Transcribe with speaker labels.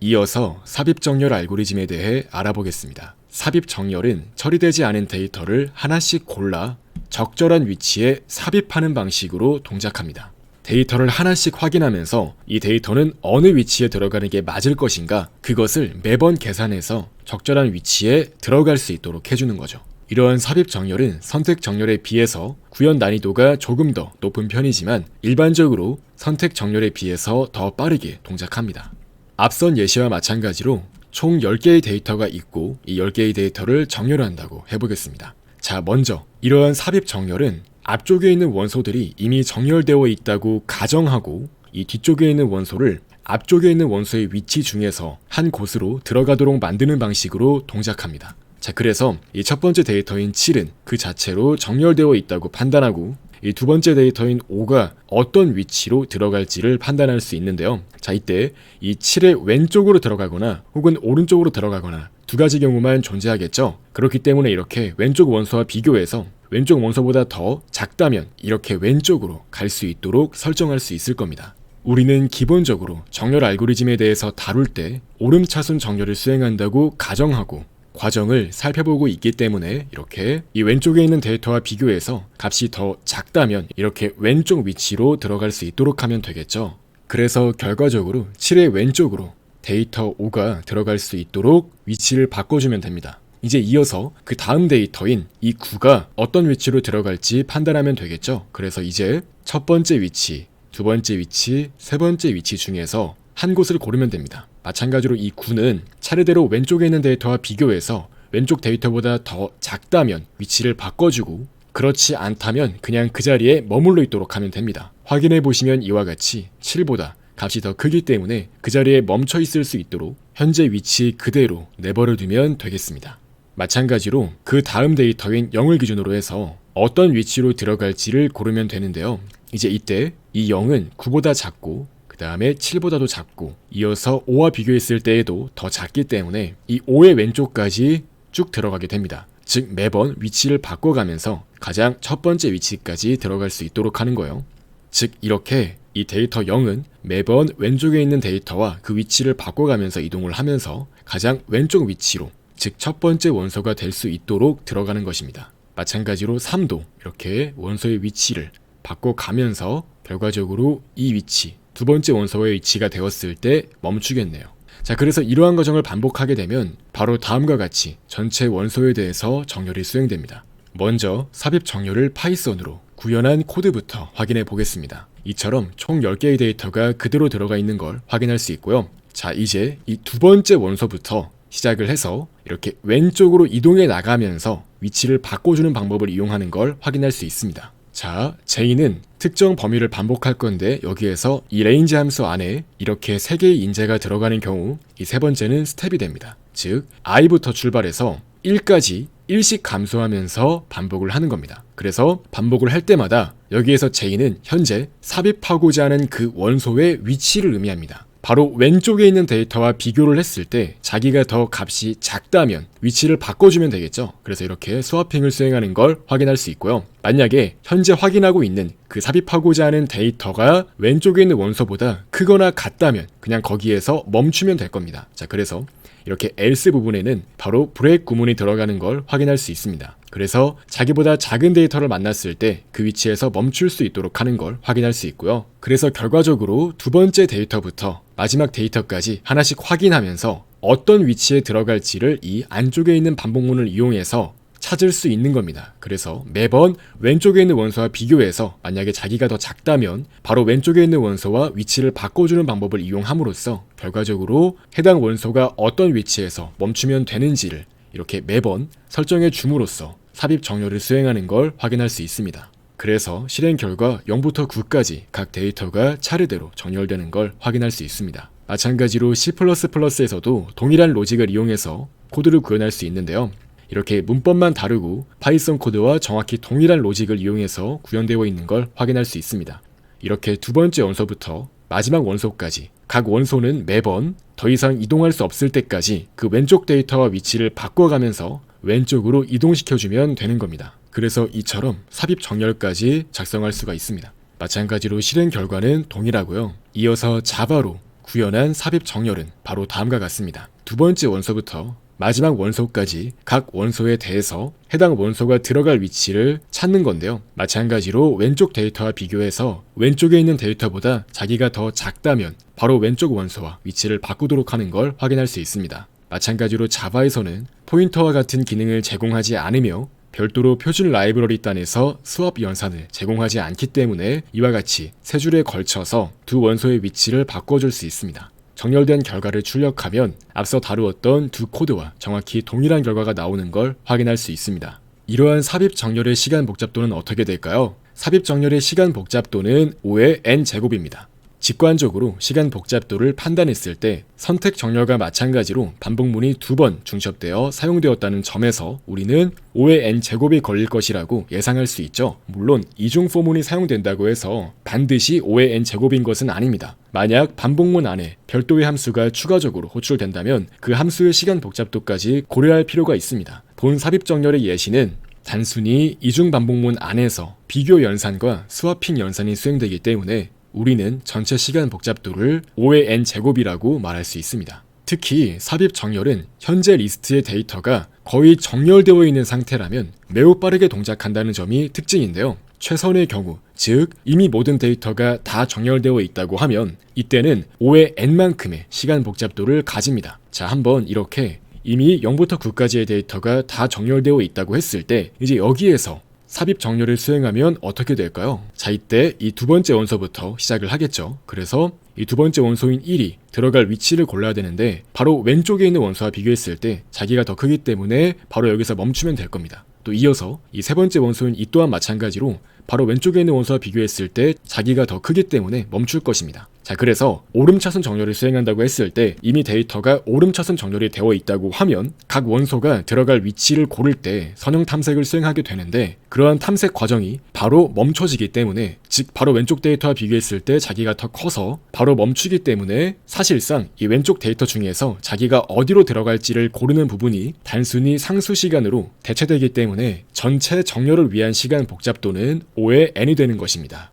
Speaker 1: 이어서 삽입정렬 알고리즘에 대해 알아보겠습니다. 삽입정렬은 처리되지 않은 데이터를 하나씩 골라 적절한 위치에 삽입하는 방식으로 동작합니다. 데이터를 하나씩 확인하면서 이 데이터는 어느 위치에 들어가는 게 맞을 것인가, 그것을 매번 계산해서 적절한 위치에 들어갈 수 있도록 해주는 거죠. 이러한 삽입정렬은 선택정렬에 비해서 구현 난이도가 조금 더 높은 편이지만 일반적으로 선택정렬에 비해서 더 빠르게 동작합니다. 앞선 예시와 마찬가지로 총 10개의 데이터가 있고 이 10개의 데이터를 정렬한다고 해보겠습니다. 자, 먼저 이러한 삽입 정렬은 앞쪽에 있는 원소들이 이미 정렬되어 있다고 가정하고 이 뒤쪽에 있는 원소를 앞쪽에 있는 원소의 위치 중에서 한 곳으로 들어가도록 만드는 방식으로 동작합니다. 자, 그래서 이 첫 번째 데이터인 7은 그 자체로 정렬되어 있다고 판단하고 이 두 번째 데이터인 5가 어떤 위치로 들어갈지를 판단할 수 있는데요. 자, 이때 이 7의 왼쪽으로 들어가거나 혹은 오른쪽으로 들어가거나 두 가지 경우만 존재하겠죠. 그렇기 때문에 이렇게 왼쪽 원소와 비교해서 왼쪽 원소보다 더 작다면 이렇게 왼쪽으로 갈 수 있도록 설정할 수 있을 겁니다. 우리는 기본적으로 정렬 알고리즘에 대해서 다룰 때 오름차순 정렬을 수행한다고 가정하고 과정을 살펴보고 있기 때문에 이렇게 이 왼쪽에 있는 데이터와 비교해서 값이 더 작다면 이렇게 왼쪽 위치로 들어갈 수 있도록 하면 되겠죠. 그래서 결과적으로 7의 왼쪽으로 데이터 5가 들어갈 수 있도록 위치를 바꿔주면 됩니다. 이제 이어서 그 다음 데이터인 이 9가 어떤 위치로 들어갈지 판단하면 되겠죠. 그래서 이제 첫 번째 위치, 두 번째 위치, 세 번째 위치 중에서 한 곳을 고르면 됩니다. 마찬가지로 이 9는 차례대로 왼쪽에 있는 데이터와 비교해서 왼쪽 데이터보다 더 작다면 위치를 바꿔주고 그렇지 않다면 그냥 그 자리에 머물러 있도록 하면 됩니다. 확인해 보시면 이와 같이 7보다 값이 더 크기 때문에 그 자리에 멈춰 있을 수 있도록 현재 위치 그대로 내버려 두면 되겠습니다. 마찬가지로 그 다음 데이터인 0을 기준으로 해서 어떤 위치로 들어갈지를 고르면 되는데요. 이제 이때 이 0은 9보다 작고 그 다음에 7보다도 작고 이어서 5와 비교했을 때에도 더 작기 때문에 이 5의 왼쪽까지 쭉 들어가게 됩니다. 즉 매번 위치를 바꿔가면서 가장 첫 번째 위치까지 들어갈 수 있도록 하는 거예요. 즉 이렇게 이 데이터 0은 매번 왼쪽에 있는 데이터와 그 위치를 바꿔가면서 이동을 하면서 가장 왼쪽 위치로 즉 첫 번째 원소가 될 수 있도록 들어가는 것입니다. 마찬가지로 3도 이렇게 원소의 위치를 바꿔가면서 결과적으로 이 위치 두 번째 원소의 위치가 되었을 때 멈추겠네요. 자, 그래서 이러한 과정을 반복하게 되면 바로 다음과 같이 전체 원소에 대해서 정렬이 수행됩니다. 먼저 삽입 정렬을 파이썬으로 구현한 코드부터 확인해 보겠습니다. 이처럼 총 10개의 데이터가 그대로 들어가 있는 걸 확인할 수 있고요. 자, 이제 이 두 번째 원소부터 시작을 해서 이렇게 왼쪽으로 이동해 나가면서 위치를 바꿔주는 방법을 이용하는 걸 확인할 수 있습니다. 자, J는 특정 범위를 반복할 건데 여기에서 이 range 함수 안에 이렇게 3개의 인재가 들어가는 경우 이 세 번째는 스텝이 됩니다. 즉 i부터 출발해서 1까지 1씩 감소하면서 반복을 하는 겁니다. 그래서 반복을 할 때마다 여기에서 J는 현재 삽입하고자 하는 그 원소의 위치를 의미합니다. 바로 왼쪽에 있는 데이터와 비교를 했을 때 자기가 더 값이 작다면 위치를 바꿔주면 되겠죠. 그래서 이렇게 스와핑을 수행하는 걸 확인할 수 있고요. 만약에 현재 확인하고 있는 그 삽입하고자 하는 데이터가 왼쪽에 있는 원소보다 크거나 같다면 그냥 거기에서 멈추면 될 겁니다. 자, 그래서 이렇게 else 부분에는 바로 브레이크 구문이 들어가는 걸 확인할 수 있습니다. 그래서 자기보다 작은 데이터를 만났을 때 그 위치에서 멈출 수 있도록 하는 걸 확인할 수 있고요. 그래서 결과적으로 두 번째 데이터부터 마지막 데이터까지 하나씩 확인하면서 어떤 위치에 들어갈지를 이 안쪽에 있는 반복문을 이용해서 찾을 수 있는 겁니다. 그래서 매번 왼쪽에 있는 원소와 비교해서 만약에 자기가 더 작다면 바로 왼쪽에 있는 원소와 위치를 바꿔주는 방법을 이용함으로써 결과적으로 해당 원소가 어떤 위치에서 멈추면 되는지를 이렇게 매번 설정해 줌으로써 삽입 정렬을 수행하는 걸 확인할 수 있습니다. 그래서 실행 결과 0부터 9까지 각 데이터가 차례대로 정렬되는 걸 확인할 수 있습니다. 마찬가지로 C++에서도 동일한 로직을 이용해서 코드를 구현할 수 있는데요. 이렇게 문법만 다르고 파이썬 코드와 정확히 동일한 로직을 이용해서 구현되어 있는 걸 확인할 수 있습니다. 이렇게 두 번째 원소부터 마지막 원소까지 각 원소는 매번 더 이상 이동할 수 없을 때까지 그 왼쪽 데이터와 위치를 바꿔가면서 왼쪽으로 이동시켜주면 되는 겁니다. 그래서 이처럼 삽입 정렬까지 작성할 수가 있습니다. 마찬가지로 실행 결과는 동일하고요. 이어서 자바로 구현한 삽입 정렬은 바로 다음과 같습니다. 두 번째 원소부터 마지막 원소까지 각 원소에 대해서 해당 원소가 들어갈 위치를 찾는 건데요. 마찬가지로 왼쪽 데이터와 비교해서 왼쪽에 있는 데이터보다 자기가 더 작다면 바로 왼쪽 원소와 위치를 바꾸도록 하는 걸 확인할 수 있습니다. 마찬가지로 자바에서는 포인터와 같은 기능을 제공하지 않으며 별도로 표준 라이브러리 단에서 스왑 연산을 제공하지 않기 때문에 이와 같이 세 줄에 걸쳐서 두 원소의 위치를 바꿔줄 수 있습니다. 정렬된 결과를 출력하면 앞서 다루었던 두 코드와 정확히 동일한 결과가 나오는 걸 확인할 수 있습니다. 이러한 삽입 정렬의 시간 복잡도는 어떻게 될까요? 삽입 정렬의 시간 복잡도는 5의 n제곱입니다. 직관적으로 시간 복잡도를 판단했을 때 선택 정렬과 마찬가지로 반복문이 2번 중첩되어 사용되었다는 점에서 우리는 5의 n제곱이 걸릴 것이라고 예상할 수 있죠. 물론 이중 포문이 사용된다고 해서 반드시 5의 n제곱인 것은 아닙니다. 만약 반복문 안에 별도의 함수가 추가적으로 호출된다면 그 함수의 시간 복잡도까지 고려할 필요가 있습니다. 본 삽입 정렬의 예시는 단순히 이중 반복문 안에서 비교 연산과 스와핑 연산이 수행되기 때문에 우리는 전체 시간 복잡도를 5의 n제곱이라고 말할 수 있습니다. 특히 삽입 정렬은 현재 리스트의 데이터가 거의 정렬되어 있는 상태라면 매우 빠르게 동작한다는 점이 특징인데요. 최선의 경우, 즉 이미 모든 데이터가 다 정렬되어 있다고 하면 이때는 5의 n만큼의 시간 복잡도를 가집니다. 자, 한번 이렇게 이미 0부터 9까지의 데이터가 다 정렬되어 있다고 했을 때 이제 여기에서 삽입 정렬을 수행하면 어떻게 될까요? 자, 이때 이 두 번째 원소부터 시작을 하겠죠. 그래서 이 두 번째 원소인 1이 들어갈 위치를 골라야 되는데 바로 왼쪽에 있는 원소와 비교했을 때 자기가 더 크기 때문에 바로 여기서 멈추면 될 겁니다. 또 이어서 이 세 번째 원소인 2 또한 마찬가지로 바로 왼쪽에 있는 원소와 비교했을 때 자기가 더 크기 때문에 멈출 것입니다. 자, 그래서 오름차순 정렬을 수행한다고 했을 때 이미 데이터가 오름차순 정렬이 되어 있다고 하면 각 원소가 들어갈 위치를 고를 때 선형 탐색을 수행하게 되는데 그러한 탐색 과정이 바로 멈춰지기 때문에, 즉 바로 왼쪽 데이터와 비교했을 때 자기가 더 커서 바로 멈추기 때문에 사실상 이 왼쪽 데이터 중에서 자기가 어디로 들어갈지를 고르는 부분이 단순히 상수 시간으로 대체되기 때문에 전체 정렬을 위한 시간 복잡도는 5의 n이 되는 것입니다.